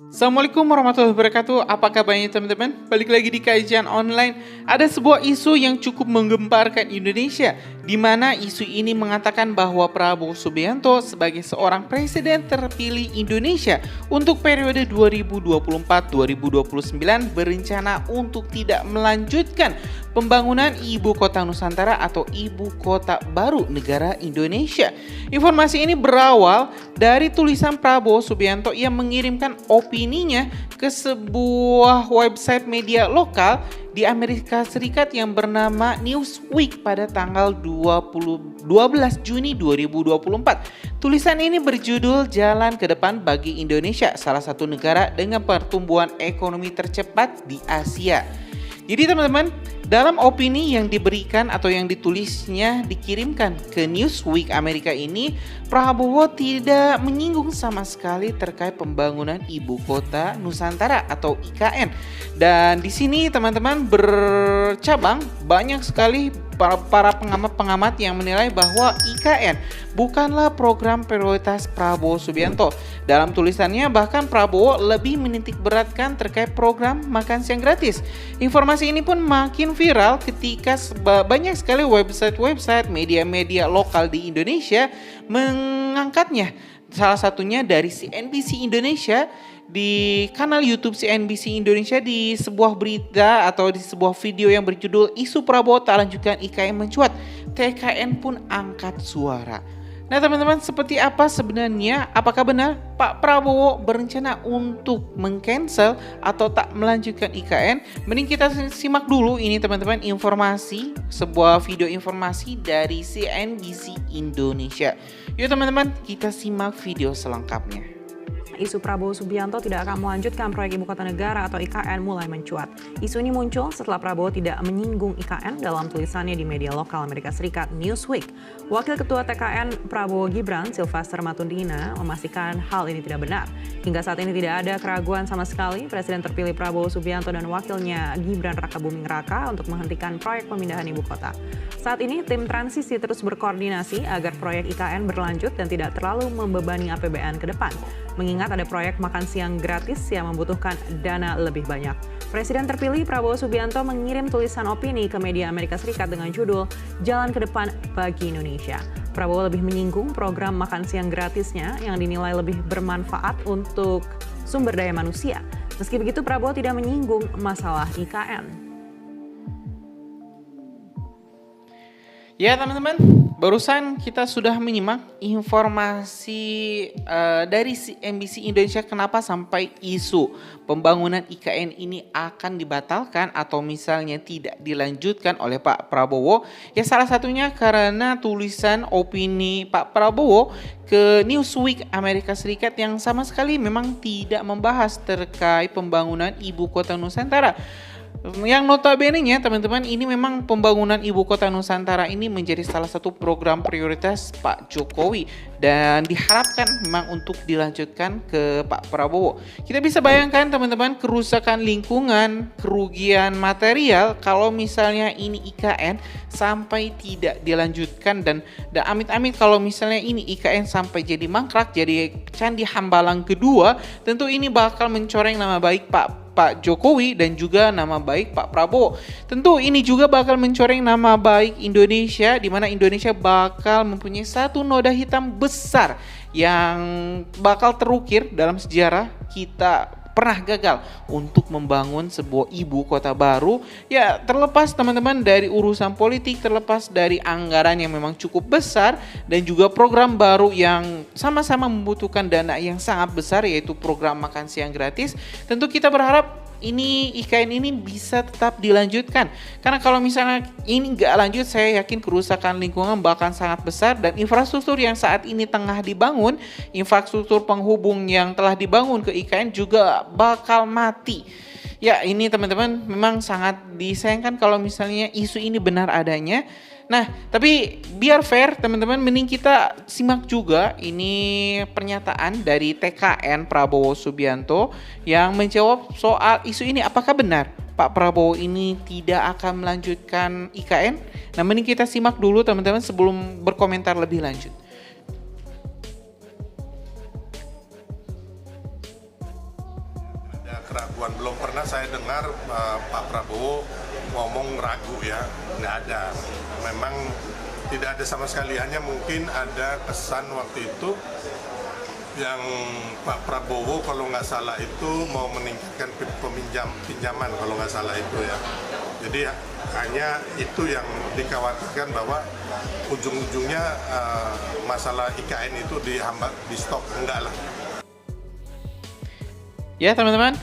Assalamualaikum warahmatullahi wabarakatuh. Apa kabarnya teman-teman? Balik lagi di kajian online. Ada sebuah isu yang cukup menggemparkan Indonesia, di mana isu ini mengatakan bahwa Prabowo Subianto sebagai seorang presiden terpilih Indonesia untuk periode 2024-2029 berencana untuk tidak melanjutkan pembangunan ibu kota Nusantara atau ibu kota baru negara Indonesia. Informasi ini berawal dari tulisan Prabowo Subianto yang mengirimkan opininya ke sebuah website media lokal di Amerika Serikat yang bernama Newsweek pada tanggal 12 Juni 2024. Tulisan ini berjudul Jalan ke Depan bagi Indonesia, salah satu negara dengan pertumbuhan ekonomi tercepat di Asia. Jadi teman-teman, dalam opini yang diberikan atau yang ditulisnya dikirimkan ke Newsweek Amerika ini, Prabowo tidak menyinggung sama sekali terkait pembangunan ibu kota Nusantara atau IKN. Dan di sini teman-teman bercabang banyak sekali para pengamat-pengamat yang menilai bahwa IKN bukanlah program prioritas Prabowo Subianto. Dalam tulisannya bahkan Prabowo lebih menitik beratkan terkait program makan siang gratis. Informasi ini pun makin viral ketika banyak sekali website-website media-media lokal di Indonesia mengangkatnya. Salah satunya dari CNBC Indonesia, di kanal YouTube CNBC Indonesia, di sebuah berita atau di sebuah video yang berjudul Isu Prabowo tak lanjutkan IKN mencuat, TKN pun angkat suara. Nah teman-teman, seperti apa sebenarnya? Apakah benar Pak Prabowo berencana untuk meng-cancel atau tak melanjutkan IKN? Mending kita simak dulu ini teman-teman, informasi, sebuah video informasi dari CNBC Indonesia. Yuk teman-teman, kita simak video selengkapnya. Isu Prabowo Subianto tidak akan melanjutkan proyek Ibu Kota Negara atau IKN mulai mencuat. Isu ini muncul setelah Prabowo tidak menyinggung IKN dalam tulisannya di media lokal Amerika Serikat Newsweek. Wakil Ketua TKN Prabowo Gibran, Silvester Matundina, memastikan hal ini tidak benar. Hingga saat ini tidak ada keraguan sama sekali Presiden terpilih Prabowo Subianto dan wakilnya Gibran Rakabuming Raka untuk menghentikan proyek pemindahan Ibu Kota. Saat ini tim transisi terus berkoordinasi agar proyek IKN berlanjut dan tidak terlalu membebani APBN ke depan. Mengingat ada proyek makan siang gratis yang membutuhkan dana lebih banyak. Presiden terpilih Prabowo Subianto mengirim tulisan opini ke media Amerika Serikat dengan judul Jalan ke Depan bagi Indonesia. Prabowo lebih menyinggung program makan siang gratisnya yang dinilai lebih bermanfaat untuk sumber daya manusia. Meski begitu, Prabowo tidak menyinggung masalah IKN. Ya teman-teman, barusan kita sudah menyimak informasi dari CNBC Indonesia kenapa sampai isu pembangunan IKN ini akan dibatalkan atau misalnya tidak dilanjutkan oleh Pak Prabowo. Ya salah satunya karena tulisan opini Pak Prabowo ke Newsweek Amerika Serikat yang sama sekali memang tidak membahas terkait pembangunan ibu kota Nusantara. Yang notabene-nya teman-teman, ini memang pembangunan ibu kota Nusantara ini menjadi salah satu program prioritas Pak Jokowi dan diharapkan memang untuk dilanjutkan ke Pak Prabowo. Kita bisa bayangkan teman-teman, kerusakan lingkungan, kerugian material kalau misalnya ini IKN sampai tidak dilanjutkan dan amit-amit kalau misalnya ini IKN sampai jadi mangkrak, jadi Candi Hambalang kedua, tentu ini bakal mencoreng nama baik Pak Jokowi dan juga nama baik Pak Prabowo. Tentu ini juga bakal mencoreng nama baik Indonesia, di mana Indonesia bakal mempunyai satu noda hitam besar yang bakal terukir dalam sejarah kita pernah gagal untuk membangun sebuah ibu kota baru. Ya terlepas teman-teman dari urusan politik, terlepas dari anggaran yang memang cukup besar dan juga program baru yang sama-sama membutuhkan dana yang sangat besar, yaitu program makan siang gratis. Tentu kita berharap ini IKN ini bisa tetap dilanjutkan, karena kalau misalnya ini nggak lanjut, saya yakin kerusakan lingkungan bahkan sangat besar dan infrastruktur yang saat ini tengah dibangun, infrastruktur penghubung yang telah dibangun ke IKN juga bakal mati. Ya ini teman-teman memang sangat disayangkan kalau misalnya isu ini benar adanya. Nah, tapi biar fair teman-teman, mending kita simak juga ini pernyataan dari TKN Prabowo Subianto yang menjawab soal isu ini. Apakah benar Pak Prabowo ini tidak akan melanjutkan IKN? Nah, mending kita simak dulu teman-teman sebelum berkomentar lebih lanjut. Ada keraguan, belum pernah saya dengar Pak Prabowo ngomong ragu ya, nggak ada. Memang tidak ada sama sekali, hanya mungkin ada kesan waktu itu yang Pak Prabowo kalau nggak salah itu mau meningkatkan pinjaman kalau nggak salah itu ya. Jadi hanya itu yang dikhawatirkan bahwa ujung-ujungnya masalah IKN itu dihambat, di stop, enggak lah. Ya teman-teman,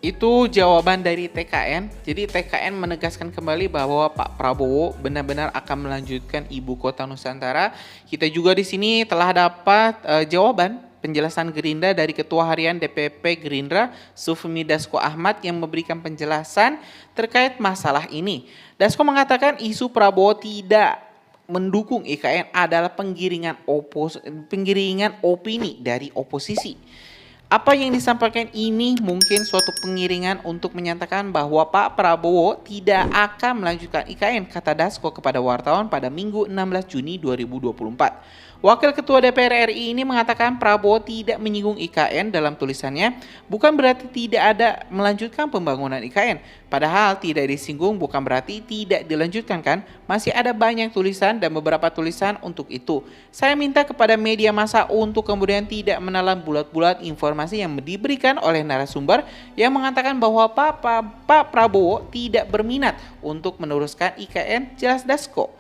itu jawaban dari TKN. Jadi TKN menegaskan kembali bahwa Pak Prabowo benar-benar akan melanjutkan Ibu Kota Nusantara. Kita juga di sini telah dapat jawaban penjelasan Gerindra dari Ketua Harian DPP Gerindra, Sufmi Dasko Ahmad, yang memberikan penjelasan terkait masalah ini. Dasko mengatakan isu Prabowo tidak mendukung IKN adalah penggiringan opini dari oposisi. Apa yang disampaikan ini mungkin suatu pengiringan untuk menyatakan bahwa Pak Prabowo tidak akan melanjutkan IKN, kata Dasko kepada wartawan pada Minggu 16 Juni 2024. Wakil Ketua DPR RI ini mengatakan Prabowo tidak menyinggung IKN dalam tulisannya, bukan berarti tidak ada melanjutkan pembangunan IKN. Padahal tidak disinggung bukan berarti tidak dilanjutkan kan? Masih ada banyak tulisan dan beberapa tulisan untuk itu. Saya minta kepada media massa untuk kemudian tidak menelan bulat-bulat informasi yang diberikan oleh narasumber yang mengatakan bahwa Pak Prabowo tidak berminat untuk meneruskan IKN, jelas Dasko.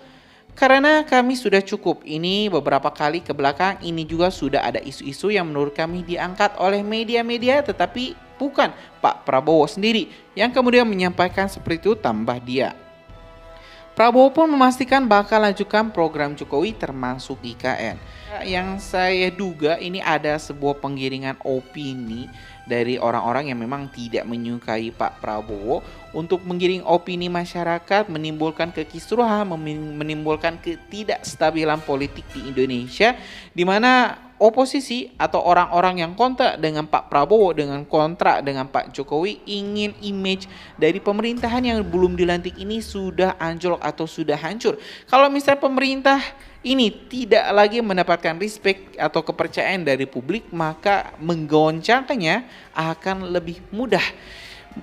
Karena kami sudah cukup, ini beberapa kali ke belakang ini juga sudah ada isu-isu yang menurut kami diangkat oleh media-media tetapi bukan Pak Prabowo sendiri yang kemudian menyampaikan seperti itu, tambah dia. Prabowo pun memastikan bakal lanjutkan program Jokowi termasuk IKN. Yang saya duga ini ada sebuah penggiringan opini dari orang-orang yang memang tidak menyukai Pak Prabowo untuk menggiring opini masyarakat, menimbulkan kekisruhan, menimbulkan ketidakstabilan politik di Indonesia, di mana oposisi atau orang-orang yang kontra dengan Pak Prabowo, dengan kontra dengan Pak Jokowi ingin image dari pemerintahan yang belum dilantik ini sudah anjlok atau sudah hancur. Kalau misalnya pemerintah ini tidak lagi mendapatkan respect atau kepercayaan dari publik, maka menggoncangkannya akan lebih mudah.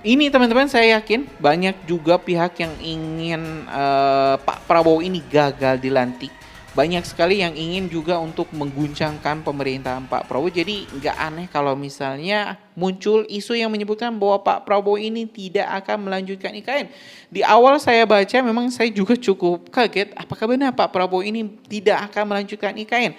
Ini teman-teman, saya yakin banyak juga pihak yang ingin Pak Prabowo ini gagal dilantik. Banyak sekali yang ingin juga untuk mengguncangkan pemerintahan Pak Prabowo. Jadi nggak aneh kalau misalnya muncul isu yang menyebutkan bahwa Pak Prabowo ini tidak akan melanjutkan IKN. Di awal saya baca memang saya juga cukup kaget. Apakah benar Pak Prabowo ini tidak akan melanjutkan IKN?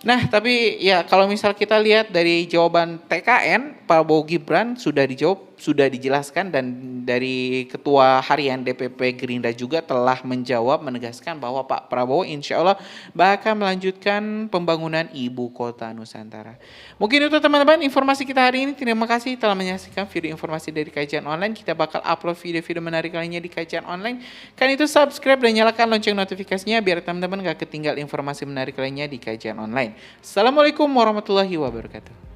Nah, tapi ya kalau misal kita lihat dari jawaban TKN, Prabowo Gibran sudah dijawab, sudah dijelaskan, dan dari Ketua Harian DPP Gerindra juga telah menjawab, menegaskan bahwa Pak Prabowo insya Allah bakal melanjutkan pembangunan Ibu Kota Nusantara. Mungkin itu teman-teman informasi kita hari ini. Terima kasih telah menyaksikan video informasi dari Kajian Online. Kita bakal upload video-video menarik lainnya di Kajian Online. Kan itu subscribe dan nyalakan lonceng notifikasinya biar teman-teman gak ketinggal informasi menarik lainnya di Kajian Online. Assalamualaikum warahmatullahi wabarakatuh.